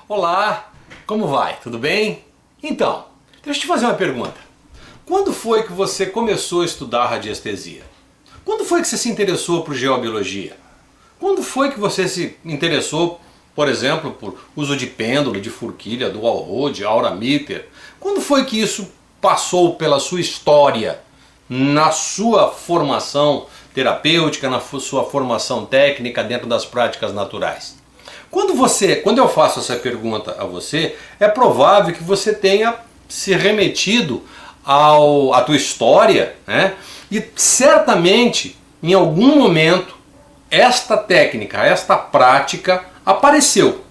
Olá, como vai? Tudo bem? Então, deixa eu te fazer uma pergunta. Quando foi que você começou a estudar radiestesia? Quando foi que você se interessou por geobiologia? Quando foi que você se interessou, por exemplo, por uso de pêndulo, de forquilha, dual rod, aurameter? Quando foi que isso passou pela sua história, na sua formação terapêutica, na sua formação técnica dentro das práticas naturais? Quando eu faço essa pergunta a você, é provável que você tenha se remetido à tua história, né? E certamente, em algum momento, esta técnica, esta prática apareceu.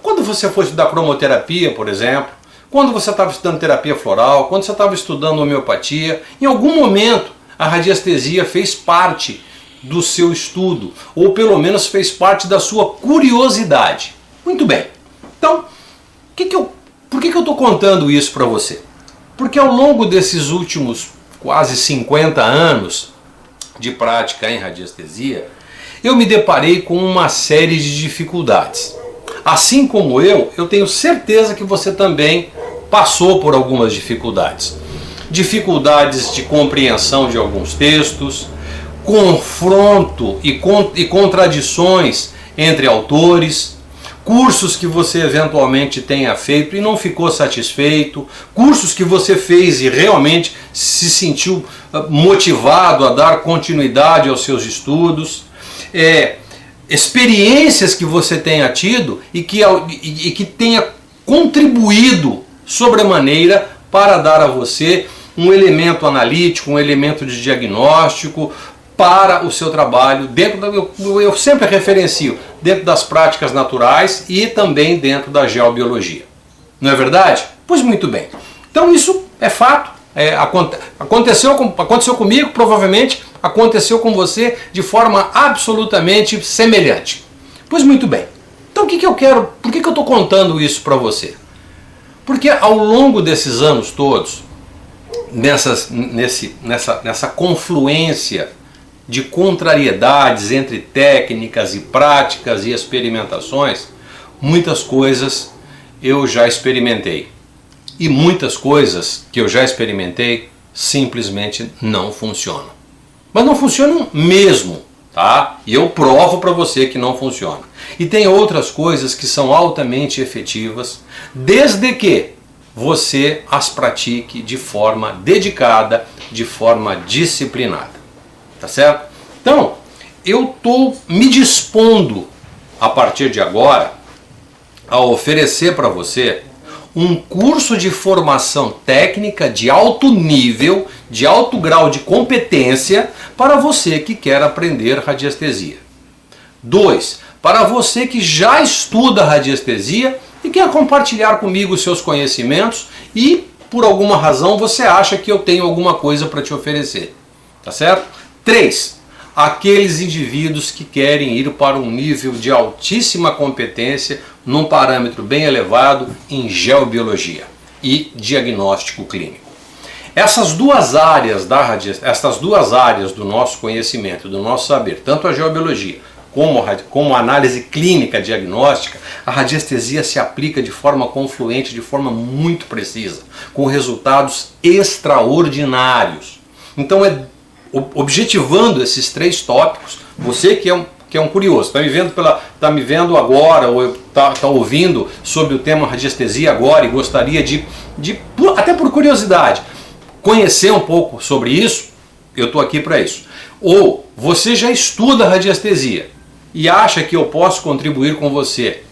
Quando você foi estudar cromoterapia, por exemplo, quando você estava estudando terapia floral, quando você estava estudando homeopatia, em algum momento a radiestesia fez parte do seu estudo, ou pelo menos fez parte da sua curiosidade. Muito bem. Então, por que eu estou contando isso para você? Porque ao longo desses últimos quase 50 anos de prática em radiestesia, eu me deparei com uma série de dificuldades. Assim como eu tenho certeza que você também passou por algumas dificuldades. Dificuldades de compreensão de alguns textos, confronto e contradições entre autores, cursos que você eventualmente tenha feito e não ficou satisfeito, cursos que você fez e realmente se sentiu motivado a dar continuidade aos seus estudos, experiências que você tenha tido e que tenha contribuído sobremaneira para dar a você um elemento analítico, um elemento de diagnóstico para o seu trabalho, eu sempre referencio, dentro das práticas naturais e também dentro da geobiologia. Não é verdade? Pois muito bem. Então isso é fato, aconteceu comigo, provavelmente aconteceu com você de forma absolutamente semelhante. Pois muito bem. Então por que eu estou contando isso para você? Porque ao longo desses anos todos, nessa confluência de contrariedades entre técnicas e práticas e experimentações, muitas coisas eu já experimentei. E muitas coisas que eu já experimentei simplesmente não funcionam. Mas não funcionam mesmo, tá? E eu provo para você que não funciona. E tem outras coisas que são altamente efetivas, desde que você as pratique de forma dedicada, de forma disciplinada. Tá certo? Então, eu estou me dispondo, a partir de agora, a oferecer para você um curso de formação técnica de alto nível, de alto grau de competência, para você que quer aprender radiestesia. 2. Para você que já estuda radiestesia e quer compartilhar comigo os seus conhecimentos e, por alguma razão, você acha que eu tenho alguma coisa para te oferecer. Tá certo? 3. Aqueles indivíduos que querem ir para um nível de altíssima competência, num parâmetro bem elevado em geobiologia e diagnóstico clínico. Essas duas áreas do nosso conhecimento, do nosso saber, tanto a geobiologia como a análise clínica diagnóstica, a radiestesia se aplica de forma confluente, de forma muito precisa, com resultados extraordinários. Então objetivando esses 3 tópicos, você que é um curioso, está me vendo agora, ou está ouvindo sobre o tema radiestesia agora e gostaria de, até por curiosidade, conhecer um pouco sobre isso, eu estou aqui para isso. Ou você já estuda radiestesia e acha que eu posso contribuir com você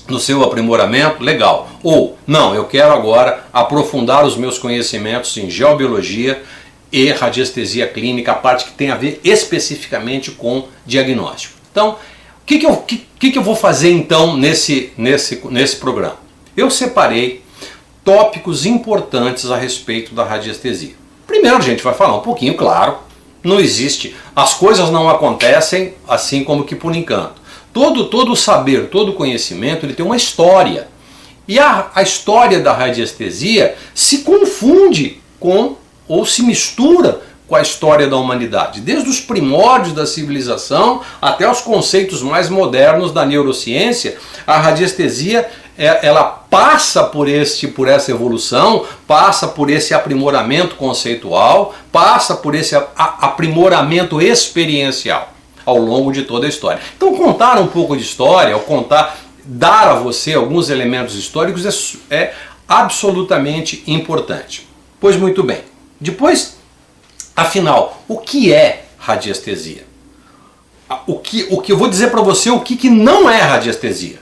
no seu aprimoramento, legal. Ou, não, eu quero agora aprofundar os meus conhecimentos em geobiologia e radiestesia clínica, a parte que tem a ver especificamente com diagnóstico. Então, o que eu vou fazer então nesse programa? Eu separei tópicos importantes a respeito da radiestesia. Primeiro a gente vai falar um pouquinho, claro, não existe, as coisas não acontecem assim como que por encanto. Todo saber, todo conhecimento, ele tem uma história. E a história da radiestesia se confunde com ou se mistura com a história da humanidade, desde os primórdios da civilização até os conceitos mais modernos da neurociência. A radiestesia ela passa por essa evolução, passa por esse aprimoramento conceitual, passa por esse aprimoramento experiencial ao longo de toda a história. Então contar um pouco de história, dar a você alguns elementos históricos é absolutamente importante. Pois muito bem. Depois, afinal, o que é radiestesia? O que eu vou dizer para você o que não é radiestesia,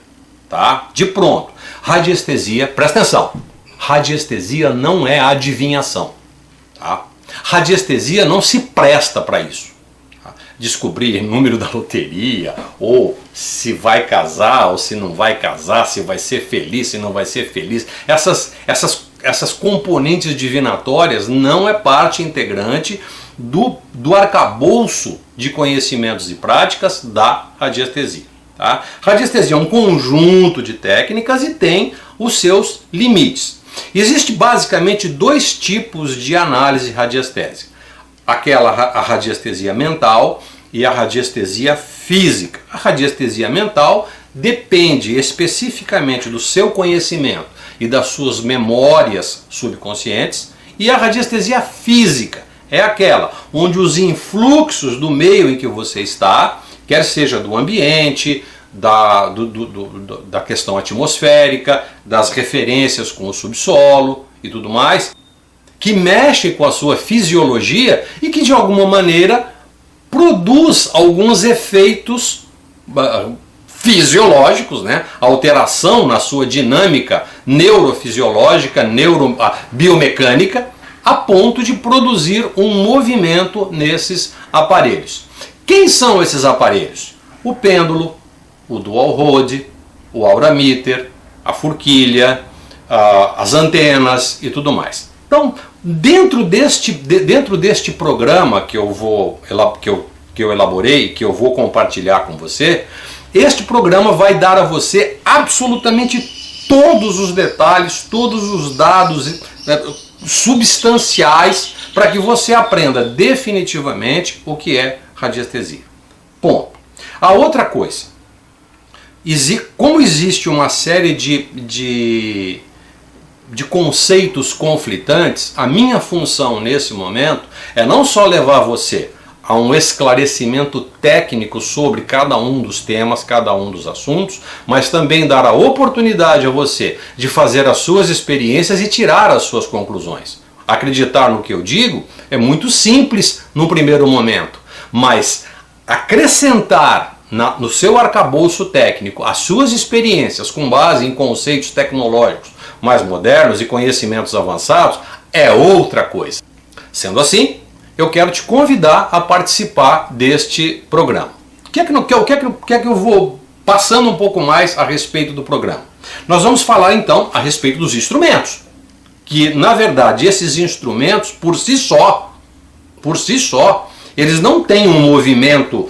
tá? De pronto. Radiestesia, presta atenção. Radiestesia não é adivinhação, tá? Radiestesia não se presta para isso. Tá? Descobrir o número da loteria, ou se vai casar ou se não vai casar, se vai ser feliz, se não vai ser feliz. Essas componentes divinatórias não é parte integrante do arcabouço de conhecimentos e práticas da radiestesia. Tá? Radiestesia é um conjunto de técnicas e tem os seus limites. Existem basicamente dois tipos de análise radiestésica. A radiestesia mental e a radiestesia física. A radiestesia mental depende especificamente do seu conhecimento e das suas memórias subconscientes, e a radiestesia física é aquela onde os influxos do meio em que você está, quer seja do ambiente, da questão atmosférica, das referências com o subsolo e tudo mais, que mexe com a sua fisiologia e que de alguma maneira produz alguns efeitos fisiológicos, né? Alteração na sua dinâmica neurofisiológica, biomecânica, a ponto de produzir um movimento nesses aparelhos. Quem são esses aparelhos? O pêndulo, o dual rod, o aurameter, a forquilha, as antenas e tudo mais. Então, dentro deste programa que eu elaborei, que eu vou compartilhar com você, este programa vai dar a você absolutamente todos os detalhes, todos os dados substanciais para que você aprenda definitivamente o que é radiestesia. Ponto. A outra coisa, como existe uma série de conceitos conflitantes, a minha função nesse momento é não só levar você a um esclarecimento técnico sobre cada um dos temas, cada um dos assuntos, mas também dar a oportunidade a você de fazer as suas experiências e tirar as suas conclusões. Acreditar no que eu digo é muito simples no primeiro momento, mas acrescentar no seu arcabouço técnico as suas experiências com base em conceitos tecnológicos mais modernos e conhecimentos avançados é outra coisa. Sendo assim, eu quero te convidar a participar deste programa. O que é que eu vou passando um pouco mais a respeito do programa? Nós vamos falar então a respeito dos instrumentos, que na verdade esses instrumentos por si só, eles não têm um movimento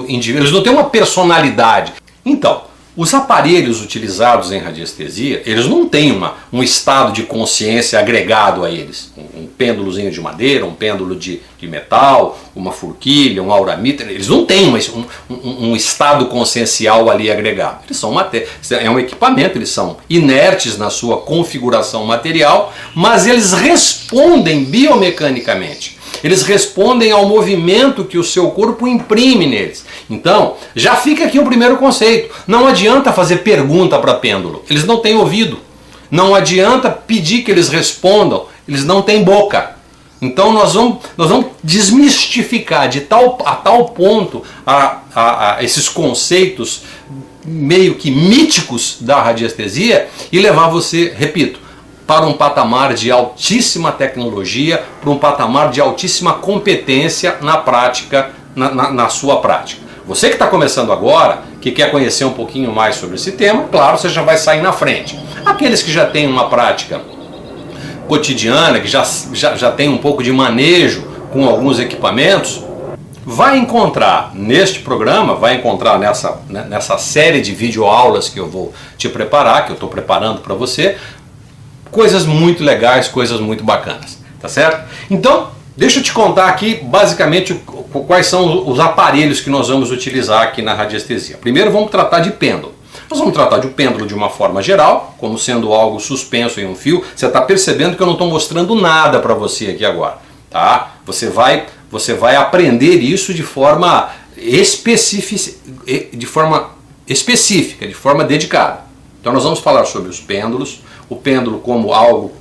individual, eles não têm uma personalidade. Então, os aparelhos utilizados em radiestesia, eles não têm um estado de consciência agregado a eles. Um pêndulozinho de madeira, um pêndulo de metal, uma forquilha, um aurameter, eles não têm um estado consciencial ali agregado. Eles são é um equipamento, eles são inertes na sua configuração material, mas eles respondem biomecanicamente. Eles respondem ao movimento que o seu corpo imprime neles. Então, já fica aqui o primeiro conceito. Não adianta fazer pergunta para pêndulo. Eles não têm ouvido. Não adianta pedir que eles respondam. Eles não têm boca. Então nós vamos desmistificar a tal ponto esses conceitos meio que míticos da radiestesia e levar você, repito, para um patamar de altíssima tecnologia, para um patamar de altíssima competência na prática, na sua prática. Você que está começando agora, que quer conhecer um pouquinho mais sobre esse tema, claro, você já vai sair na frente. Aqueles que já têm uma prática cotidiana, que já tem um pouco de manejo com alguns equipamentos, vai encontrar neste programa, vai encontrar nessa série de videoaulas que eu vou te preparar, que eu estou preparando para você, coisas muito legais, coisas muito bacanas, tá certo? Então, deixa eu te contar aqui basicamente quais são os aparelhos que nós vamos utilizar aqui na radiestesia. Primeiro vamos tratar de pêndulo. Nós vamos tratar de um pêndulo de uma forma geral, como sendo algo suspenso em um fio. Você está percebendo que eu não estou mostrando nada para você aqui agora, tá? Você vai aprender isso de forma específica, de forma dedicada. Então nós vamos falar sobre os pêndulos, o pêndulo como algo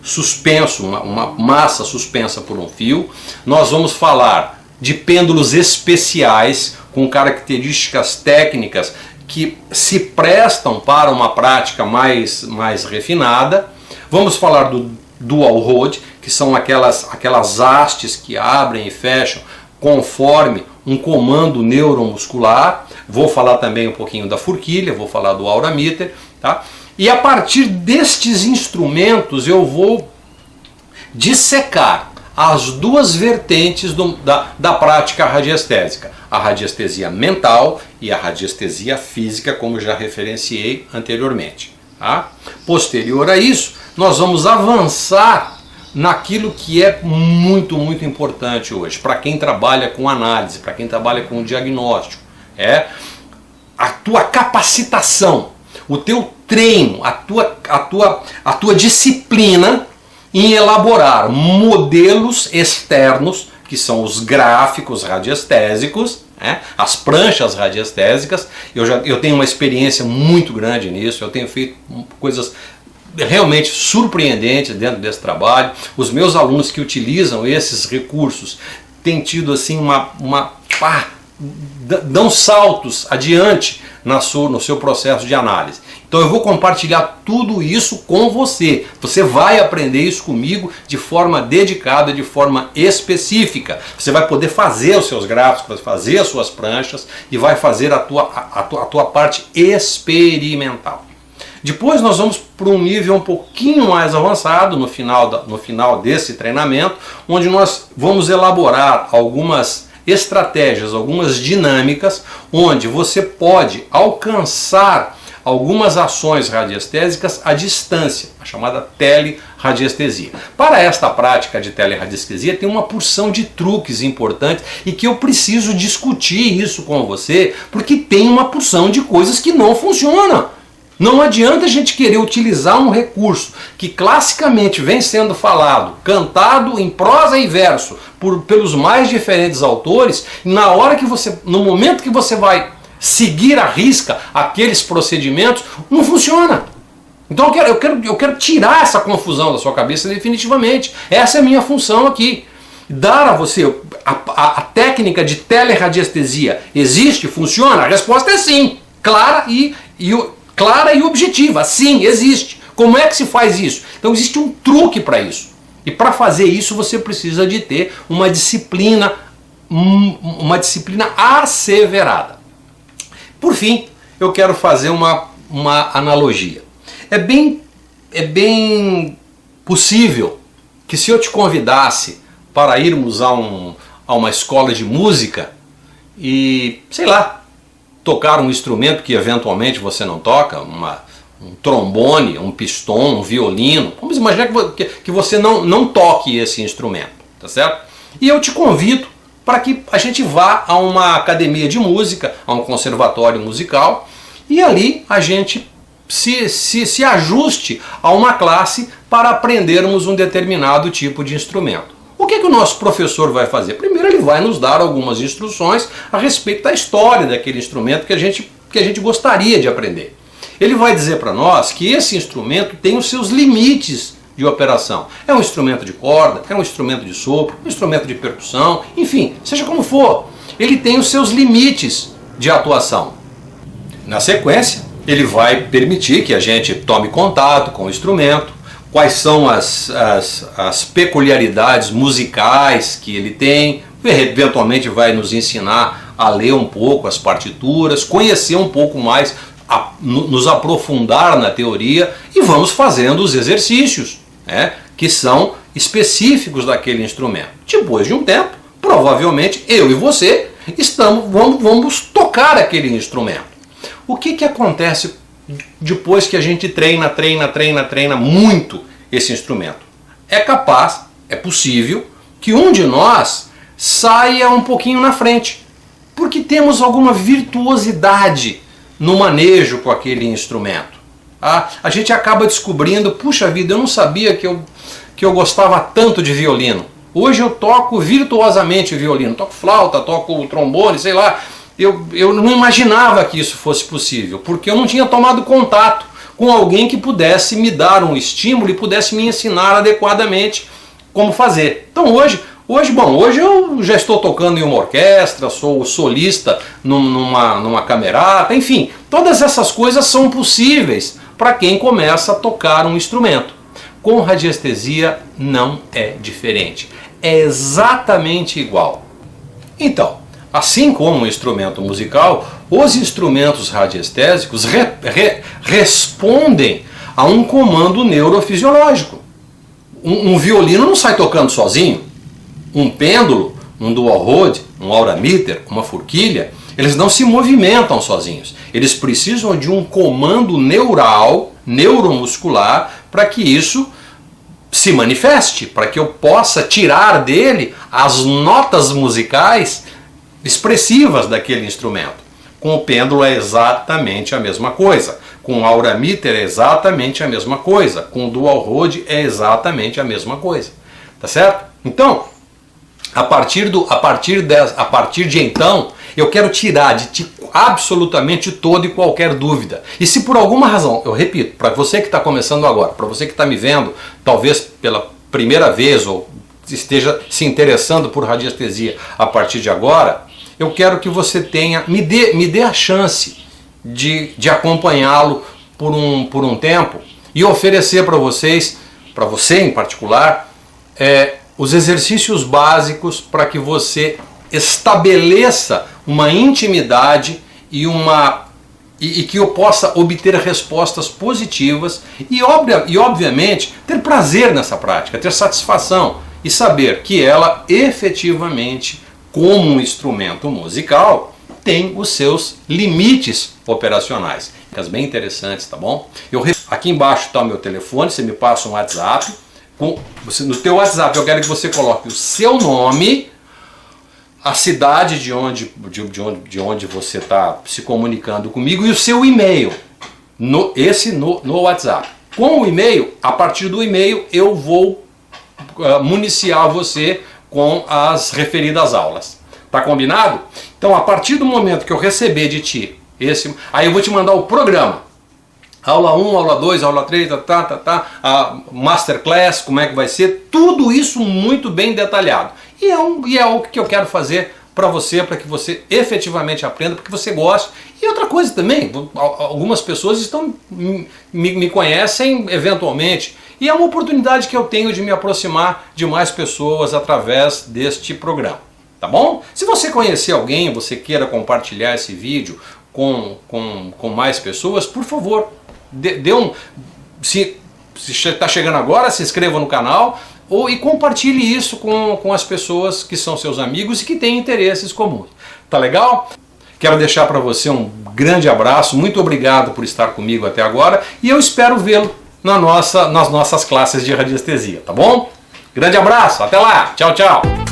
suspenso, uma massa suspensa por um fio. Nós vamos falar de pêndulos especiais com características técnicas que se prestam para uma prática mais refinada. Vamos falar do dual rod, que são aquelas hastes que abrem e fecham conforme um comando neuromuscular. Vou falar também um pouquinho da forquilha, vou falar do aurameter, tá? E a partir destes instrumentos eu vou dissecar as duas vertentes da prática radiestésica, a radiestesia mental e a radiestesia física, como já referenciei anteriormente. Tá? Posterior a isso, nós vamos avançar naquilo que é muito importante hoje, para quem trabalha com análise, para quem trabalha com diagnóstico, é a tua capacitação, o teu treino, a tua disciplina em elaborar modelos externos, que são os gráficos radiestésicos, as pranchas radiestésicas. Eu tenho uma experiência muito grande nisso, eu tenho feito coisas realmente surpreendentes dentro desse trabalho. Os meus alunos que utilizam esses recursos têm tido assim dão saltos adiante no seu processo de análise. Então eu vou compartilhar tudo isso com você. Você vai aprender isso comigo de forma dedicada, de forma específica. Você vai poder fazer os seus gráficos, vai fazer as suas pranchas e vai fazer a tua parte experimental. Depois nós vamos para um nível um pouquinho mais avançado no final desse treinamento, onde nós vamos elaborar algumas estratégias, algumas dinâmicas, onde você pode alcançar algumas ações radiestésicas à distância, a chamada teleradiestesia. Para esta prática de teleradiestesia tem uma porção de truques importantes e que eu preciso discutir isso com você, porque tem uma porção de coisas que não funcionam. Não adianta a gente querer utilizar um recurso que classicamente vem sendo falado, cantado em prosa e verso pelos mais diferentes autores, no momento que você vai seguir à risca aqueles procedimentos, não funciona. Então eu quero tirar essa confusão da sua cabeça definitivamente. Essa é a minha função aqui. Dar a você a técnica de teleradiestesia. Existe? Funciona? A resposta é sim. Clara e objetiva. Sim, existe. Como é que se faz isso? Então existe um truque para isso. E para fazer isso você precisa de ter uma disciplina asseverada. Por fim, eu quero fazer uma analogia. É bem possível que se eu te convidasse para irmos a uma escola de música e, sei lá, tocar um instrumento que eventualmente você não toca, um trombone, um pistão, um violino. Vamos imaginar que você não toque esse instrumento, tá certo? E eu te convido para que a gente vá a uma academia de música, a um conservatório musical, e ali a gente se ajuste a uma classe para aprendermos um determinado tipo de instrumento. O que o nosso professor vai fazer? Primeiro ele vai nos dar algumas instruções a respeito da história daquele instrumento que a gente gostaria de aprender. Ele vai dizer para nós que esse instrumento tem os seus limites de operação. É um instrumento de corda, é um instrumento de sopro, um instrumento de percussão, enfim, seja como for, ele tem os seus limites de atuação. Na sequência, ele vai permitir que a gente tome contato com o instrumento, quais são as peculiaridades musicais que ele tem, eventualmente vai nos ensinar a ler um pouco as partituras, conhecer um pouco mais, nos aprofundar na teoria e vamos fazendo os exercícios, que são específicos daquele instrumento. Depois de um tempo, provavelmente eu e você vamos tocar aquele instrumento. O que acontece depois que a gente treina muito esse instrumento? É possível que um de nós saia um pouquinho na frente, porque temos alguma virtuosidade no manejo com aquele instrumento. A gente acaba descobrindo, puxa vida, eu não sabia que eu gostava tanto de violino. Hoje eu toco virtuosamente violino, toco flauta, toco trombone, sei lá. Eu não imaginava que isso fosse possível, porque eu não tinha tomado contato com alguém que pudesse me dar um estímulo e pudesse me ensinar adequadamente como fazer. Então hoje eu já estou tocando em uma orquestra, sou solista numa camerata, enfim, todas essas coisas são possíveis para quem começa a tocar um instrumento. Com radiestesia não é diferente, é exatamente igual. Então, assim como o instrumento musical, os instrumentos radiestésicos respondem a um comando neurofisiológico. Um violino não sai tocando sozinho. Um pêndulo, um dual rod, um aurameter, uma forquilha, eles não se movimentam sozinhos. Eles precisam de um comando neural, neuromuscular, para que isso se manifeste, para que eu possa tirar dele as notas musicais expressivas daquele instrumento. Com o pêndulo é exatamente a mesma coisa. Com o aurameter é exatamente a mesma coisa. Com o dual rod é exatamente a mesma coisa. Tá certo? Então, a partir de então, eu quero tirar de ti absolutamente toda e qualquer dúvida. E se por alguma razão, eu repito, para você que está começando agora, para você que está me vendo, talvez pela primeira vez ou esteja se interessando por radiestesia a partir de agora, eu quero que você me dê a chance de acompanhá-lo por um tempo e oferecer para vocês, para você em particular, os exercícios básicos para que você estabeleça uma intimidade e que eu possa obter respostas positivas e obviamente ter prazer nessa prática, ter satisfação e saber que ela efetivamente, como um instrumento musical, tem os seus limites operacionais. Dicas bem interessantes, tá bom? Aqui embaixo está o meu telefone, você me passa um WhatsApp. No teu WhatsApp eu quero que você coloque o seu nome, a cidade de onde você está se comunicando comigo e o seu e-mail, no WhatsApp. Com o e-mail, a partir do e-mail eu vou municiar você com as referidas aulas. Tá combinado? Então, a partir do momento que eu receber de ti aí eu vou te mandar o programa. Aula 1, aula 2, aula 3, a masterclass, como é que vai ser, tudo isso muito bem detalhado. E é o que eu quero fazer para você, para que você efetivamente aprenda, para que você goste. E outra coisa também, algumas pessoas me conhecem eventualmente, e é uma oportunidade que eu tenho de me aproximar de mais pessoas através deste programa. Tá bom? Se você conhecer alguém, você queira compartilhar esse vídeo com mais pessoas, por favor, se está chegando agora, se inscreva no canal e compartilhe isso com as pessoas que são seus amigos e que têm interesses comuns. Tá legal? Quero deixar para você um grande abraço, muito obrigado por estar comigo até agora e eu espero vê-lo nas nossas classes de radiestesia, tá bom? Grande abraço, até lá, tchau, tchau!